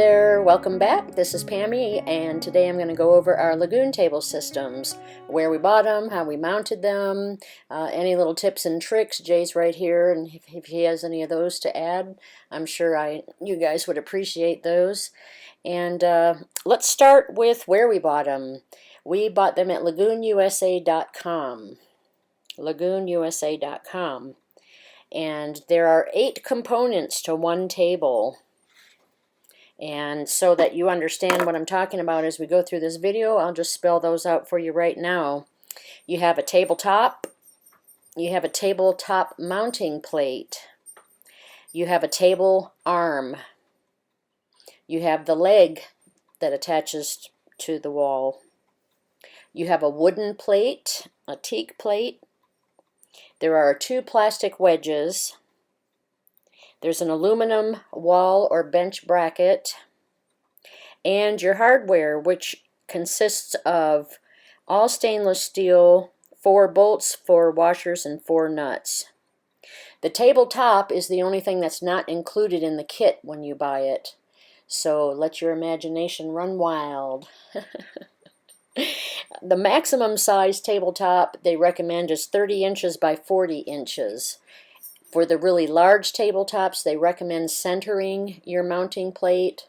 there, welcome back. This is Pammy, and today I'm going to go over our Lagoon table systems, where we bought them, how we mounted them, any little tips and tricks. Jay's right here, and if he has any of those to add, I'm sure you guys would appreciate those. And let's start with where we bought them. We bought them at LagoonUSA.com. LagoonUSA.com. And there are 8 components to one table. And so that you understand what I'm talking about as we go through this video, I'll just spell those out for you right now. You have a tabletop. You have a tabletop mounting plate. You have a table arm. You have the leg that attaches to the wall. You have a wooden plate, a teak plate. There are 2 plastic wedges. There's an aluminum wall or bench bracket, and your hardware, which consists of all stainless steel, 4 bolts, 4 washers, and 4 nuts. The tabletop is the only thing that's not included in the kit when you buy it, so let your imagination run wild. The maximum size tabletop they recommend is 30 inches by 40 inches. For the really large tabletops, they recommend centering your mounting plate.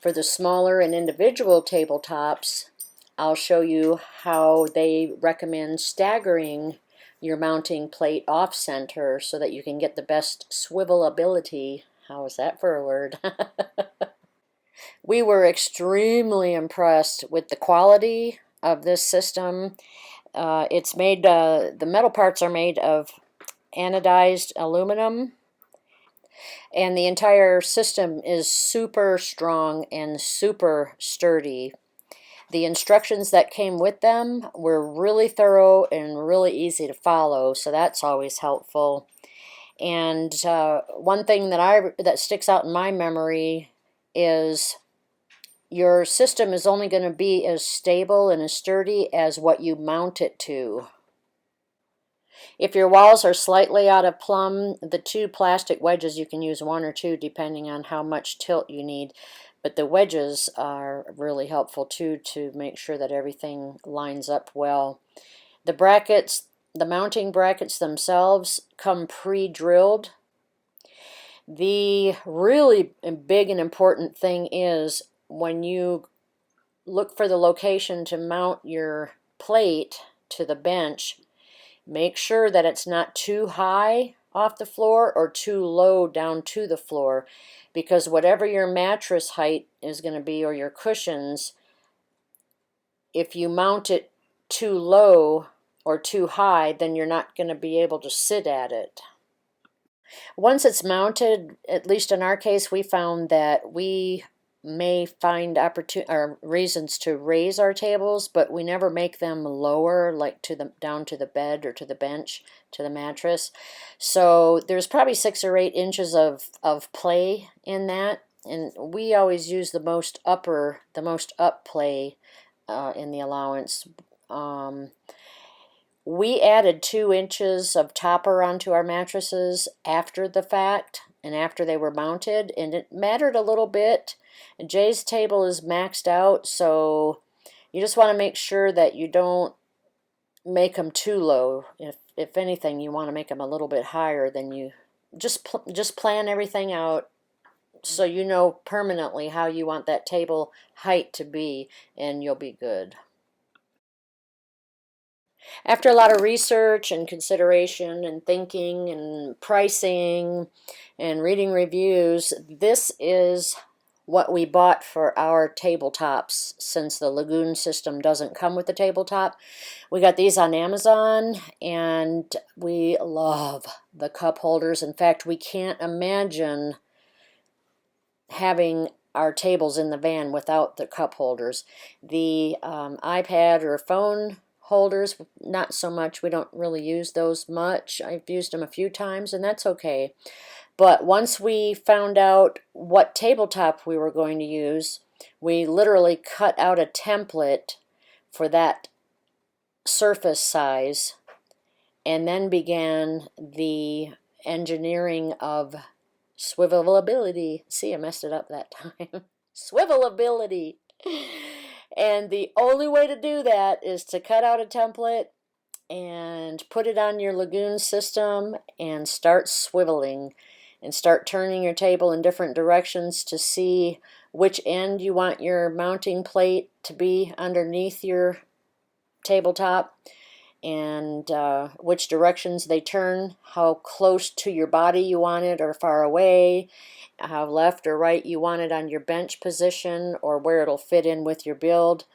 For the smaller and individual tabletops, I'll show you how they recommend staggering your mounting plate off-center so that you can get the best swivelability. How is that for a word? We were extremely impressed with the quality of this system. It's made, the metal parts are made of anodized aluminum, and the entire system is super strong and super sturdy. The instructions that came with them were really thorough and really easy to follow, so that's always helpful. And one thing that sticks out in my memory is your system is only going to be as stable and as sturdy as what you mount it to. If your walls are slightly out of plumb, the 2 plastic wedges, you can use 1 or 2 depending on how much tilt you need. But the wedges are really helpful too to make sure that everything lines up well. The brackets, the mounting brackets themselves come pre-drilled. The really big and important thing is when you look for the location to mount your plate to the bench, make sure that it's not too high off the floor or too low down to the floor, because whatever your mattress height is going to be or your cushions, if you mount it too low or too high, then you're not going to be able to sit at it. Once it's mounted, at least in our case, we found that we may find reasons to raise our tables, but we never make them lower, like down to the bed or to the bench, to the mattress. So there's probably 6 or 8 inches of play in that, and we always use the most up play in the allowance. We added 2 inches of topper onto our mattresses after the fact and after they were mounted, and it mattered a little bit. Jay's table is maxed out, so you just want to make sure that you don't make them too low. If anything, you want to make them a little bit higher. Then you just plan everything out so you know permanently how you want that table height to be, and you'll be good. After a lot of research and consideration and thinking and pricing and reading reviews, this is what we bought for our tabletops, since the Lagoon system doesn't come with the tabletop. We got these on Amazon, and we love the cup holders. In fact, we can't imagine having our tables in the van without the cup holders. The iPad or phone holders, not so much. We don't really use those much. I've used them a few times, and that's okay. But once we found out what tabletop we were going to use, we literally cut out a template for that surface size and then began the engineering of swivelability. See, I messed it up that time. Swivelability. And the only way to do that is to cut out a template and put it on your Lagoon system and start swiveling and start turning your table in different directions to see which end you want your mounting plate to be underneath your tabletop, and which directions they turn, how close to your body you want it or far away, how left or right you want it on your bench position, or where it'll fit in with your build.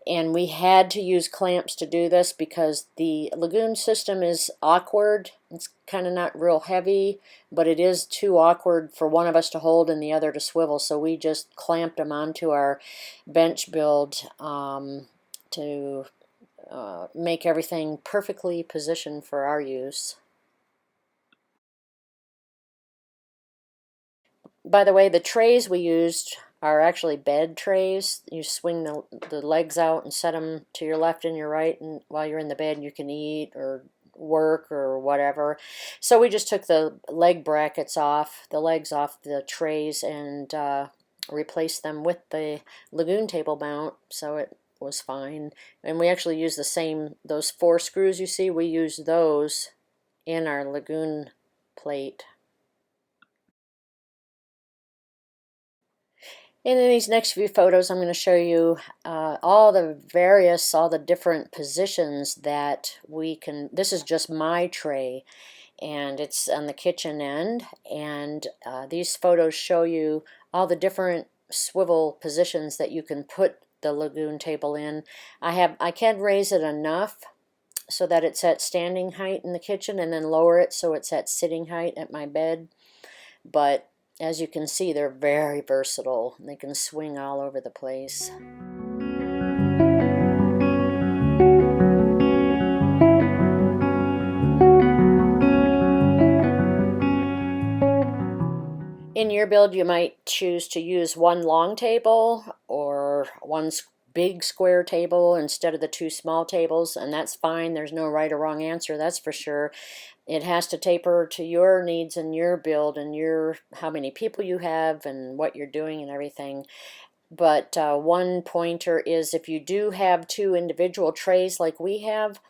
And we had to use clamps to do this because the Lagoon system is awkward. It's kind of not real heavy, but it is too awkward for one of us to hold and the other to swivel, so we just clamped them onto our bench build to make everything perfectly positioned for our use. By the way, the trays we used are actually bed trays. You swing the legs out and set them to your left and your right, and while you're in the bed you can eat or work or whatever. So we just took the leg brackets off, the legs off the trays, and replaced them with the Lagoon table mount, so it was fine. And we actually used the same, those 4 screws you see, we used those in our Lagoon plate. And in these next few photos, I'm going to show you all the different positions that we can. This is just my tray, and it's on the kitchen end. And these photos show you all the different swivel positions that you can put the Lagoon table in. I can raise it enough so that it's at standing height in the kitchen, and then lower it so it's at sitting height at my bed. But as you can see, they're very versatile. They can swing all over the place. In your build, you might choose to use one long table or one big square table instead of the 2 small tables, and that's fine. There's no right or wrong answer, that's for sure. It has to taper to your needs and your build and your how many people you have and what you're doing and everything. But one pointer is, if you do have 2 individual trays like we have,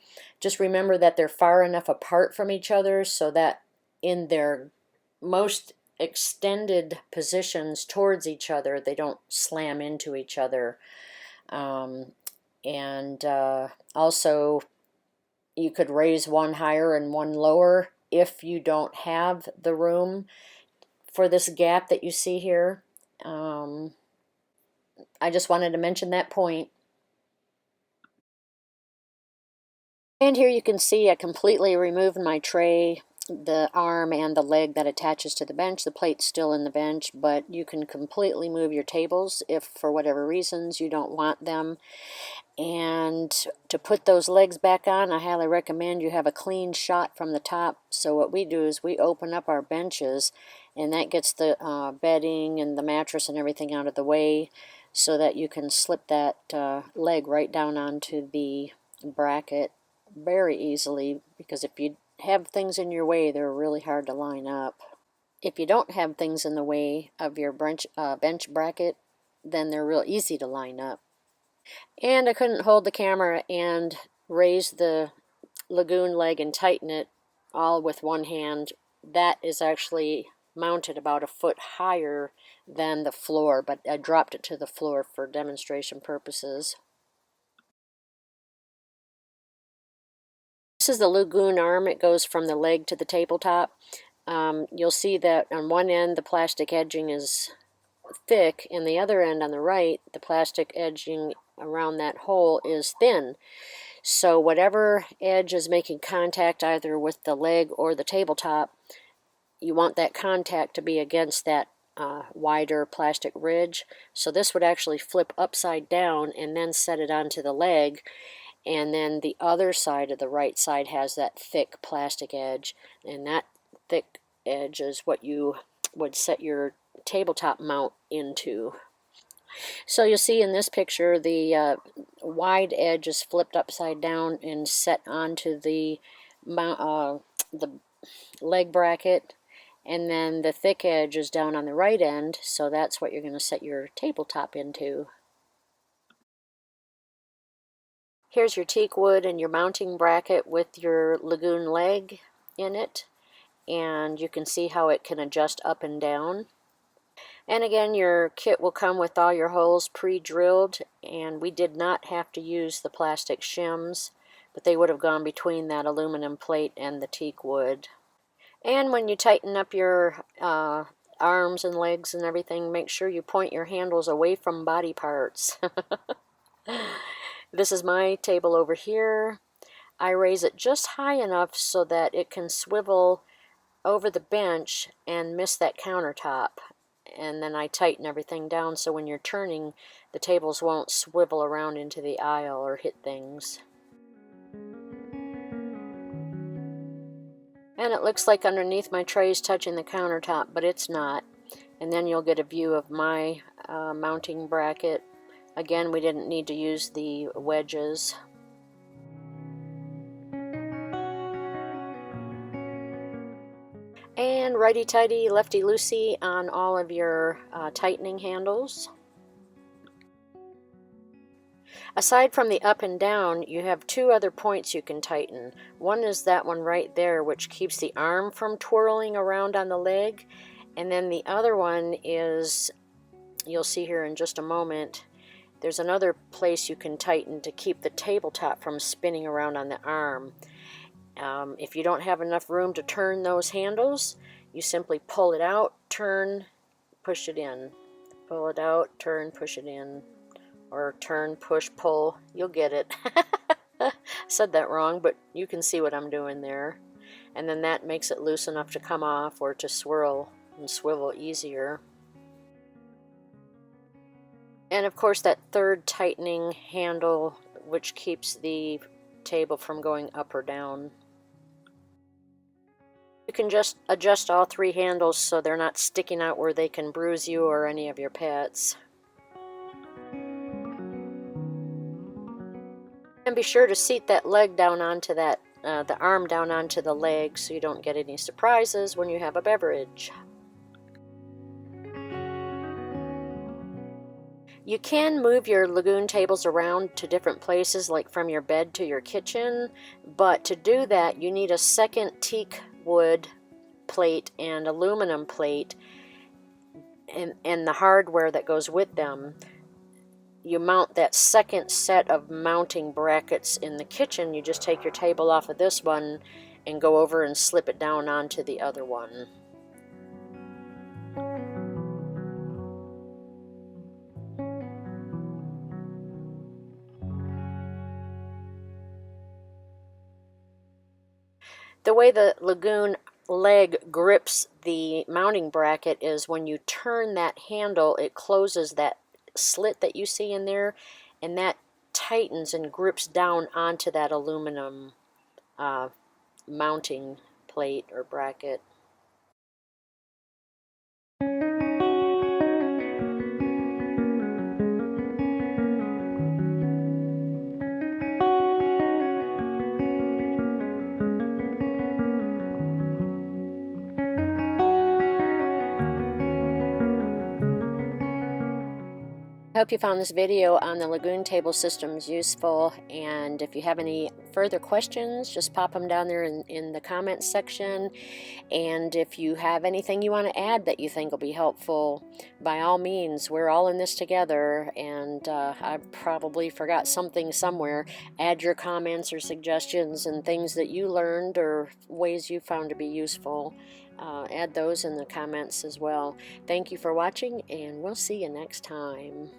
just remember that they're far enough apart from each other so that in their most extended positions towards each other, they don't slam into each other. And also, you could raise one higher and one lower if you don't have the room for this gap that you see here. I just wanted to mention that point. And here you can see I completely removed my tray, the arm and the leg that attaches to the bench. The plate's still in the bench, but you can completely move your tables if for whatever reasons you don't want them. And to put those legs back on, I highly recommend you have a clean shot from the top. So what we do is we open up our benches, and that gets the bedding and the mattress and everything out of the way so that you can slip that leg right down onto the bracket very easily, because if you have things in your way, they're really hard to line up. If you don't have things in the way of your bench bracket, then they're real easy to line up. And I couldn't hold the camera and raise the Lagoon leg and tighten it all with one hand. That is actually mounted about a foot higher than the floor, but I dropped it to the floor for demonstration purposes. This is the Lagoon arm. It goes from the leg to the tabletop. You'll see that on one end the plastic edging is thick, and the other end on the right, the plastic edging around that hole is thin. So whatever edge is making contact either with the leg or the tabletop, you want that contact to be against that wider plastic ridge. So this would actually flip upside down and then set it onto the leg, and then the other side of the right side has that thick plastic edge, and that thick edge is what you would set your tabletop mount into. So you'll see in this picture the wide edge is flipped upside down and set onto the leg bracket, And then the thick edge is down on the right end, so that's what you're going to set your tabletop into. Here's your teak wood and your mounting bracket with your Lagoon leg in it, and you can see how it can adjust up and down. And again, your kit will come with all your holes pre-drilled, and we did not have to use the plastic shims, but they would have gone between that aluminum plate and the teak wood. And when you tighten up your arms and legs and everything, make sure you point your handles away from body parts. This is my table over here. I raise it just high enough so that it can swivel over the bench and miss that countertop. And then I tighten everything down so when you're turning, the tables won't swivel around into the aisle or hit things. And it looks like underneath my tray is touching the countertop, but it's not. And then you'll get a view of my mounting bracket. Again, we didn't need to use the wedges. And righty-tighty, lefty-loosey on all of your tightening handles. Aside from the up and down, you have two other points you can tighten. One is that one right there, which keeps the arm from twirling around on the leg. And then the other one is, you'll see here in just a moment, there's another place you can tighten to keep the tabletop from spinning around on the arm. If you don't have enough room to turn those handles, you simply pull it out, turn, push it in. Pull it out, turn, push it in. Or turn, push, pull. You'll get it. Said that wrong, but you can see what I'm doing there. And then that makes it loose enough to come off or to swirl and swivel easier. And of course that third tightening handle, which keeps the table from going up or down. You can just adjust all three handles so they're not sticking out where they can bruise you or any of your pets. And be sure to seat that leg down onto that, the arm down onto the leg so you don't get any surprises when you have a beverage. You can move your Lagoon tables around to different places, like from your bed to your kitchen, but to do that you need a second teak wood plate and aluminum plate and the hardware that goes with them. You mount that second set of mounting brackets in the kitchen. You just take your table off of this one and go over and slip it down onto the other one. The way the Lagoon leg grips the mounting bracket is when you turn that handle, it closes that slit that you see in there, and that tightens and grips down onto that aluminum mounting plate or bracket. I hope you found this video on the Lagoon table systems useful, and if you have any further questions, just pop them down there in the comments section. And if you have anything you want to add that you think will be helpful, by all means, we're all in this together, and I probably forgot something somewhere. Add your comments or suggestions and things that you learned or ways you found to be useful. Add those in the comments as well. Thank you for watching, and we'll see you next time.